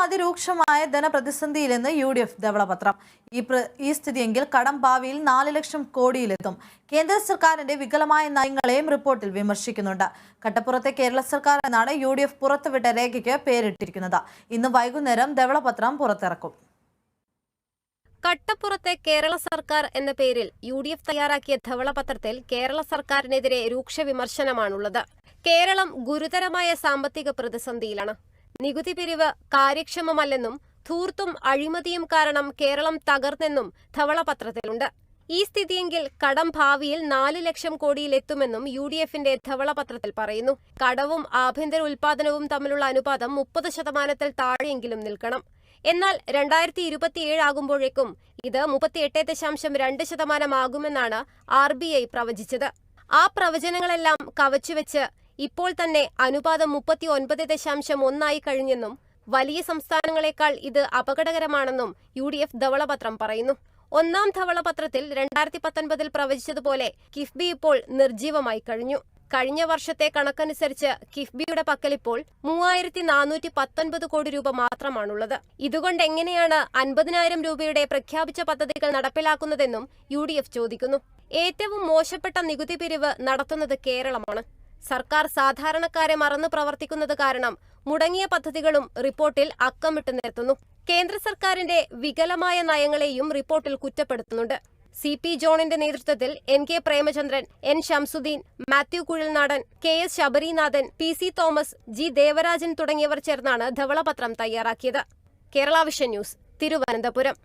അതിരൂക്ഷമായ ധനപ്രതിസന്ധിയിലെന്ന് UDF ധവളപത്രം. ഈ സ്ഥിതിയെങ്കിൽ കടം ഭാവിയിൽ 4 ലക്ഷം കോടിയിലെത്തും. കേന്ദ്ര സർക്കാരിന്റെ വികലമായ നയങ്ങളെയും റിപ്പോർട്ടിൽ വിമർശിക്കുന്നുണ്ട്. കട്ടപ്പുറത്തെ കേരള സർക്കാർ എന്നാണ് UDF പുറത്തുവിട്ട രേഖയ്ക്ക് പേരിട്ടിരിക്കുന്നത്. ഇന്ന് വൈകുന്നേരം ധവളപത്രം പുറത്തിറക്കും. കട്ടപ്പുറത്തെ കേരള സർക്കാർ എന്ന പേരിൽ UDF തയ്യാറാക്കിയ ധവളപത്രത്തിൽ കേരള സർക്കാരിനെതിരെ രൂക്ഷ വിമർശനമാണുള്ളത്. കേരളം ഗുരുതരമായ സാമ്പത്തിക പ്രതിസന്ധിയിലാണ്. നികുതി പിരിവ് കാര്യക്ഷമമല്ലെന്നും ധൂർത്തും അഴിമതിയും കാരണം കേരളം തകർന്നെന്നും ധവളപത്രത്തിലുണ്ട്. ഈ സ്ഥിതിയെങ്കിൽ കടം ഭാവിയിൽ 4 ലക്ഷം കോടിയിലെത്തുമെന്നും UDFന്റെ ധവളപത്രത്തിൽ പറയുന്നു. കടവും ആഭ്യന്തര ഉൽപാദനവും തമ്മിലുള്ള അനുപാതം 30% താഴെയെങ്കിലും നിൽക്കണം. എന്നാൽ 2027 ആകുമ്പോഴേക്കും ഇത് 38.2% ആകുമെന്നാണ് RBI പ്രവചിച്ചത്. ആ പ്രവചനങ്ങളെല്ലാം കവച്ചുവെച്ച് ഇപ്പോൾ തന്നെ അനുപാതം 39.1 കഴിഞ്ഞെന്നും വലിയ സംസ്ഥാനങ്ങളെക്കാൾ ഇത് അപകടകരമാണെന്നും UDF ധവളപത്രം പറയുന്നു. ഒന്നാം ധവളപത്രത്തിൽ 2019 പ്രവചിച്ചതുപോലെ കിഫ്ബി ഇപ്പോൾ നിർജീവമായി കഴിഞ്ഞു. കഴിഞ്ഞ വർഷത്തെ കണക്കനുസരിച്ച് കിഫ്ബിയുടെ പക്കലിപ്പോൾ 3419 കോടി രൂപ മാത്രമാണുള്ളത്. ഇതുകൊണ്ട് എങ്ങനെയാണ് 50,000 രൂപയുടെ പ്രഖ്യാപിച്ച പദ്ധതികൾ നടപ്പിലാക്കുന്നതെന്നും UDF ചോദിക്കുന്നു. ഏറ്റവും മോശപ്പെട്ട നികുതി പിരിവ് നടത്തുന്നത് കേരളമാണ്. സർക്കാർ സാധാരണക്കാരെ മറന്നു പ്രവർത്തിക്കുന്നത് കാരണം മുടങ്ങിയ പദ്ധതികളും റിപ്പോർട്ടിൽ അക്കമിട്ട് നിരത്തുന്നു. കേന്ദ്ര സർക്കാരിന്റെ വികലമായ നയങ്ങളെയും റിപ്പോർട്ടിൽ കുറ്റപ്പെടുത്തുന്നുണ്ട്. CP ജോണിന്റെ നേതൃത്വത്തിൽ NK Premachandran, N Shamsuddin, Mathew Kuzhalnadan, KS Sabarinathan, PC Thomas, G Devarajan തുടങ്ങിയവർ ചേർന്നാണ് ധവളപത്രം തയ്യാറാക്കിയത്. Kerala vision news, Thiruvananthapuram.